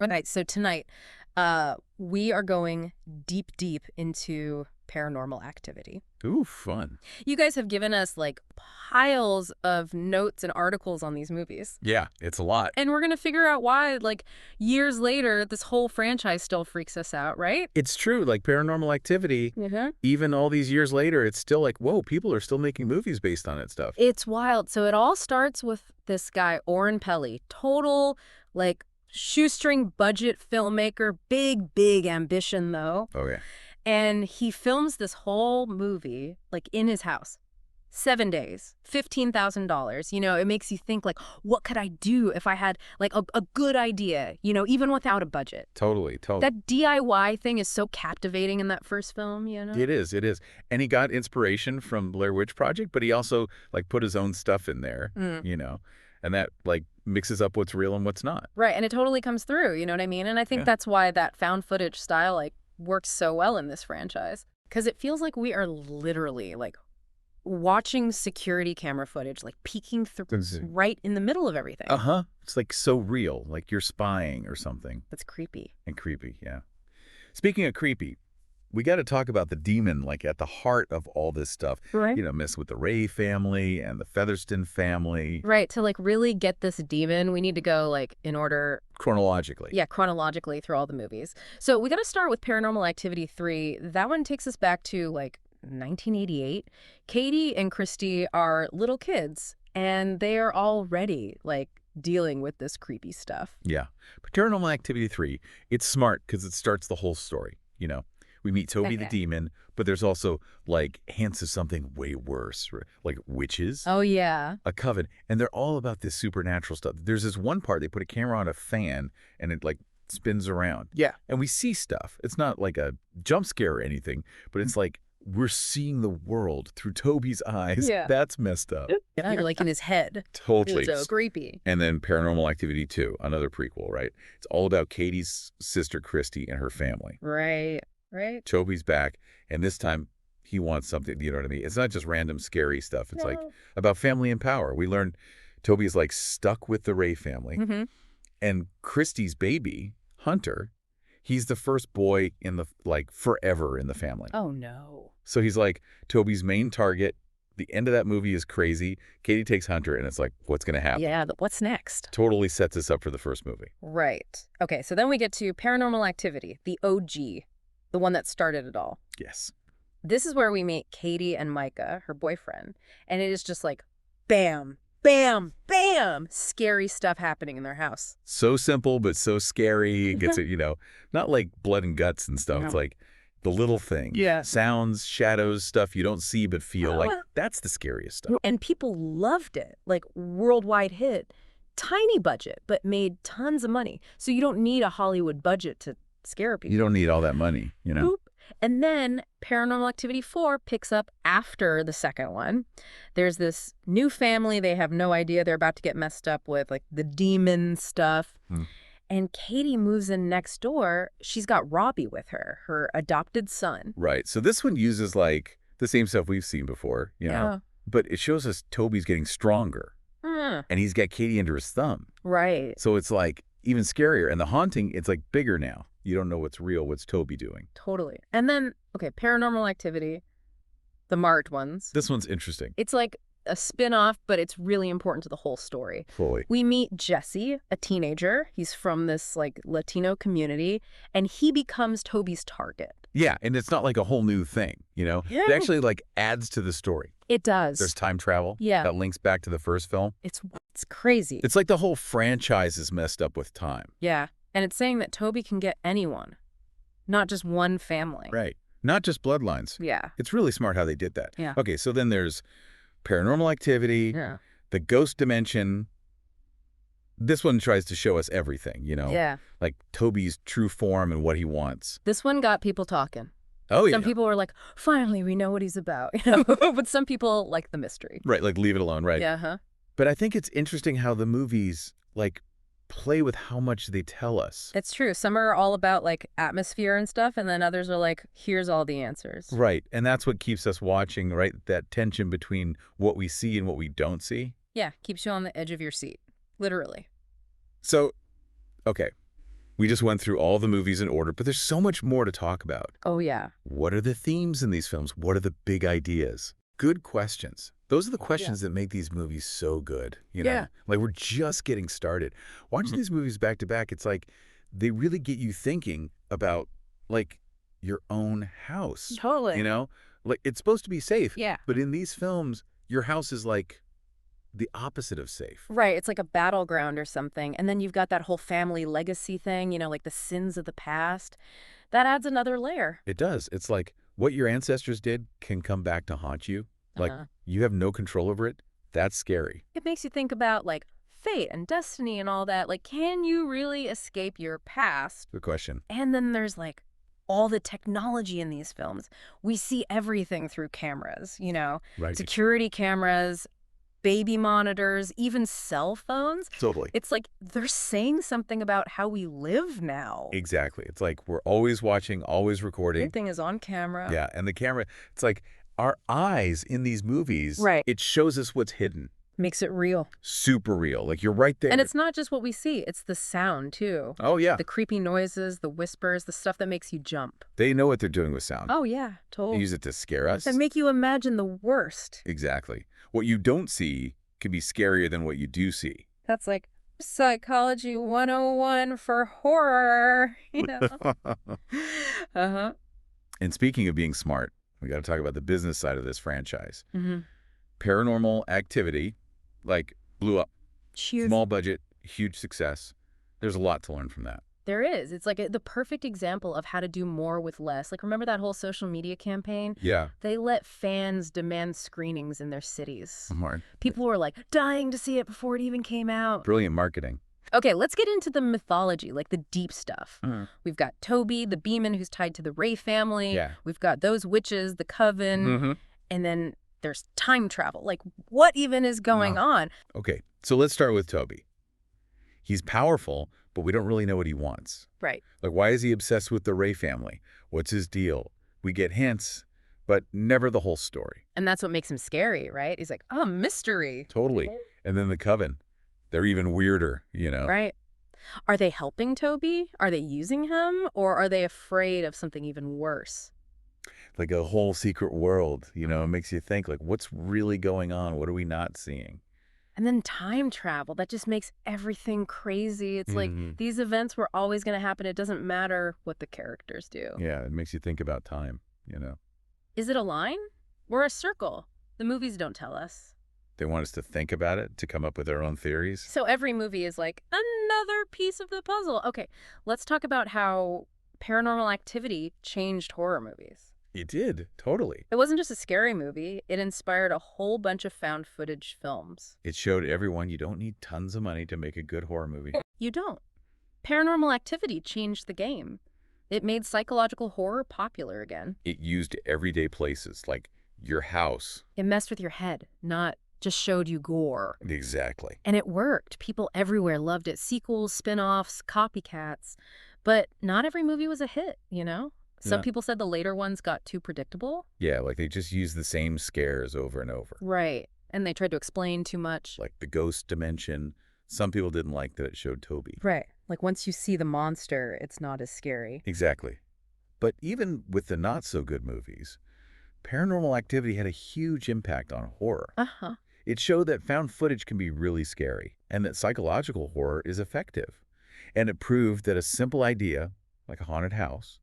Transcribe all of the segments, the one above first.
All right, so tonight, we are going deep, deep into paranormal activity. Ooh, fun. You guys have given us like piles of notes and articles on these movies. Yeah, it's a lot. And we're going to figure out why, like, years later, this whole franchise still freaks us out, right? It's true, like Paranormal Activity, Mm-hmm. even all these years later, it's still like, whoa, people are still making movies based on it stuff. It's wild. So it all starts with this guy, Oren Peli, total, like, shoestring budget filmmaker, big, big ambition, though. Oh, yeah. And he films this whole movie, like, in his house. 7 days, $15,000. You know, it makes you think, like, what could I do if I had, like, a good idea, you know, even without a budget? Totally. That DIY thing is so captivating in that first film, you know? It is. And he got inspiration from Blair Witch Project, but he also, like, put his own stuff in there, and that, like, mixes up what's real and what's not. Right, and it totally comes through, you know what I mean? And I think that's why that found footage style, like, works so well in this franchise. Because it feels like we are literally, like, watching security camera footage, like peeking through right in the middle of everything. Uh-huh. It's like so real, like you're spying or something. That's creepy. And creepy, yeah. Speaking of creepy, we got to talk about the demon, like at the heart of all this stuff. Right. You know, mess with the Ray family and the Featherston family. Right. To like really get this demon, we need to go like in order. Chronologically. Yeah, chronologically through all the movies. So we got to start with Paranormal Activity 3. That one takes us back to like 1988. Katie and Christy are little kids, and they are already like dealing with this creepy stuff. Yeah. But Paranormal Activity 3, it's smart because it starts the whole story, you know. We meet Toby the demon, but there's also, like, hints of something way worse, like witches. Oh, yeah. A coven. And they're all about this supernatural stuff. There's this one part, they put a camera on a fan, and it, like, spins around. Yeah. And we see stuff. It's not like a jump scare or anything, but it's like we're seeing the world through Toby's eyes. Yeah. That's messed up. Yeah, you're like in his head. Totally. It's so creepy. And then Paranormal Activity 2, another prequel, right? It's all about Katie's sister, Christy, and her family. Right. Right. Toby's back, and this time he wants something, you know what I mean? It's not just random scary stuff. It's like about family and power. We learn Toby's like stuck with the Ray family. Mm-hmm. And Christy's baby, Hunter, he's the first boy in the, like, forever in the family. Oh, no. So he's like Toby's main target. The end of that movie is crazy. Katie takes Hunter, and it's like, what's going to happen? Yeah, what's next? Totally sets us up for the first movie. Right. Okay, so then we get to Paranormal Activity, the OG, the one that started it all. Yes. This is where we meet Katie and Micah, her boyfriend, and it is just like, bam, bam, bam, scary stuff happening in their house. So simple, but so scary. It gets it, you know, not like blood and guts and stuff. No. It's like the little things. Yeah. Sounds, shadows, stuff you don't see but feel. Like, that's the scariest stuff. And people loved it, like worldwide hit. Tiny budget, but made tons of money. So you don't need a Hollywood budget to scare people. You don't need all that money, you know? Boop. And then Paranormal Activity 4 picks up after the second one. There's this new family. They have no idea they're about to get messed up with, like, the demon stuff. And Katie moves in next door. She's got Robbie with her, her adopted son. Right. So this one uses, like, the same stuff we've seen before, you know? But it shows us Toby's getting stronger. And he's got Katie under his thumb. Right. So it's, like, even scarier. And the haunting, it's, like, bigger now. You don't know what's real, what's Toby doing. Totally. And then, okay, Paranormal Activity, the marked ones. This one's interesting. It's like a spin-off, but it's really important to the whole story. Fully. We meet Jesse, a teenager. He's from this, like, Latino community, and he becomes Toby's target. Yeah, and it's not like a whole new thing, you know? Yeah. It actually, like, adds to the story. It does. There's time travel. Yeah. That links back to the first film. It's crazy. It's like the whole franchise is messed up with time. Yeah. And it's saying that Toby can get anyone, not just one family. Right. Not just bloodlines. Yeah. It's really smart how they did that. Yeah. Okay, so then there's Paranormal Activity, the Ghost Dimension. This one tries to show us everything, you know? Yeah. Like Toby's true form and what he wants. This one got people talking. Oh, yeah. Some people were like, finally, we know what he's about. You know? But some people like the mystery. Right, like leave it alone, right? Yeah, But I think it's interesting how the movies, like, play with how much they tell us. It's true. Some are all about, like, atmosphere and stuff, and then others are like, here's all the answers. Right, and that's what keeps us watching, right? That tension between what we see and what we don't see. Yeah, keeps you on the edge of your seat, literally. So, okay, We just went through all the movies in order, but there's so much more to talk about. Oh, yeah. What are the themes in these films? What are the big ideas? Good questions. Those are the questions that make these movies so good, you know? Yeah. Like, we're just getting started. Watching these movies back to back, it's like they really get you thinking about, like, your own house. Totally. You know? Like, it's supposed to be safe. Yeah. But in these films, your house is like the opposite of safe. Right. It's like a battleground or something. And then you've got that whole family legacy thing, you know, like the sins of the past. That adds another layer. It does. It's like what your ancestors did can come back to haunt you. Like, you have no control over it. That's scary. It makes you think about, like, fate and destiny and all that. Like, can you really escape your past? Good question. And then there's, like, all the technology in these films. We see everything through cameras, you know? Right. Security cameras, baby monitors, even cell phones. Totally. It's like they're saying something about how we live now. Exactly. It's like we're always watching, always recording. Everything is on camera. Yeah, and the camera, it's like our eyes in these movies, Right. It shows us what's hidden. Makes it real. Super real. Like, you're right there. And it's not just what we see. It's the sound, too. Oh, yeah. The creepy noises, the whispers, the stuff that makes you jump. They know what they're doing with sound. Oh, yeah. They Totally. use it to scare us. That make you imagine the worst. Exactly. What you don't see can be scarier than what you do see. That's like Psychology 101 for horror, you know? Uh-huh. And speaking of being smart, we got to talk about the business side of this franchise. Mm-hmm. Paranormal Activity, like, blew up. Huge. Small budget, huge success. There's a lot to learn from that. There is. It's like the perfect example of how to do more with less. Like, remember that whole social media campaign? Yeah. They let fans demand screenings in their cities. Smart. People were, like, dying to see it before it even came out. Brilliant marketing. Okay, let's get into the mythology, like the deep stuff. Mm. We've got Toby, the Beeman, who's tied to the Ray family. Yeah. We've got those witches, the Coven. Mm-hmm. And then there's time travel. Like, what even is going on? Okay, so let's start with Toby. He's powerful, but we don't really know what he wants. Right. Like, why is he obsessed with the Ray family? What's his deal? We get hints, but never the whole story. And that's what makes him scary, right? He's like, oh, mystery. Totally. And then the Coven. They're even weirder, you know? Right. Are they helping Toby? Are they using him? Or are they afraid of something even worse? Like a whole secret world, you know? It makes you think, like, what's really going on? What are we not seeing? And then time travel, that just makes everything crazy. It's like these events were always going to happen. It doesn't matter what the characters do. Yeah, it makes you think about time, you know? Is it a line? Or a circle? The movies don't tell us. They want us to think about it, to come up with our own theories. So every movie is like another piece of the puzzle. Okay, let's talk about how Paranormal Activity changed horror movies. It did, totally. It wasn't just a scary movie. It inspired a whole bunch of found footage films. It showed everyone you don't need tons of money to make a good horror movie. You don't. Paranormal Activity changed the game. It made psychological horror popular again. It used everyday places, like your house. It messed with your head, not just showed you gore. Exactly. And it worked. People everywhere loved it. Sequels, spin-offs, copycats. But not every movie was a hit, you know? Some people said the later ones got too predictable. Yeah, like they just used the same scares over and over. Right. And they tried to explain too much. Like the ghost dimension. Some people didn't like that it showed Toby. Right. Like once you see the monster, it's not as scary. Exactly. But even with the not-so-good movies, Paranormal Activity had a huge impact on horror. Uh-huh. It showed that found footage can be really scary and that psychological horror is effective. And it proved that a simple idea, like a haunted house,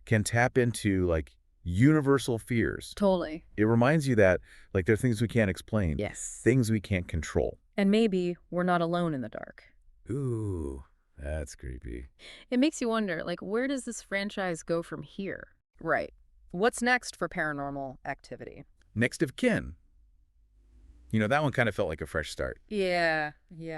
can tap into, like, universal fears. Totally. It reminds you that, like, there are things we can't explain. Yes. Things we can't control. And maybe we're not alone in the dark. Ooh, that's creepy. It makes you wonder, like, where does this franchise go from here? Right. What's next for Paranormal Activity? Next of Kin. You know, that one kind of felt like a fresh start. Yeah.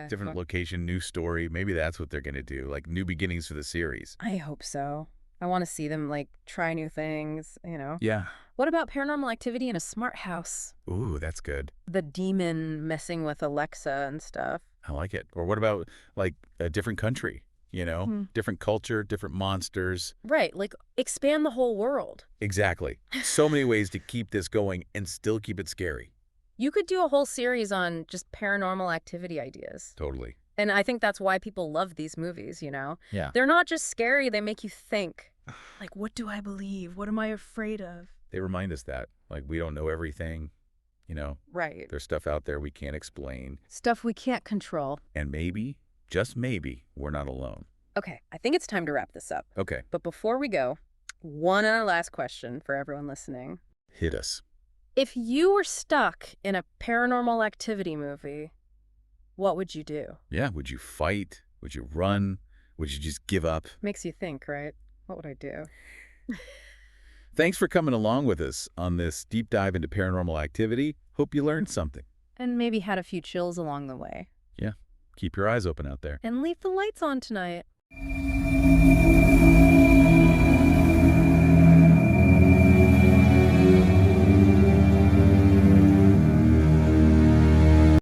Different location, new story. Maybe that's what they're going to do, like new beginnings for the series. I hope so. I want to see them, like, try new things, you know? Yeah. What about Paranormal Activity in a smart house? Ooh, that's good. The demon messing with Alexa and stuff. I like it. Or what about, like, a different country, you know? Different culture, different monsters. Right, like, expand the whole world. Exactly. So many ways to keep this going and still keep it scary. You could do a whole series on just Paranormal Activity ideas. Totally. And I think that's why people love these movies, you know? Yeah. They're not just scary, they make you think. Like, what do I believe? What am I afraid of? They remind us that, like, we don't know everything, you know? Right. There's stuff out there we can't explain. Stuff we can't control. And maybe, just maybe, we're not alone. Okay, I think it's time to wrap this up. Okay. But before we go, one last question for everyone listening. Hit us. If you were stuck in a Paranormal Activity movie, what would you do? Yeah, would you fight? Would you run? Would you just give up? Makes you think, right? What would I do? Thanks for coming along with us on this deep dive into paranormal activity. Hope you learned something. And maybe had a few chills along the way. Yeah, keep your eyes open out there. And leave the lights on tonight.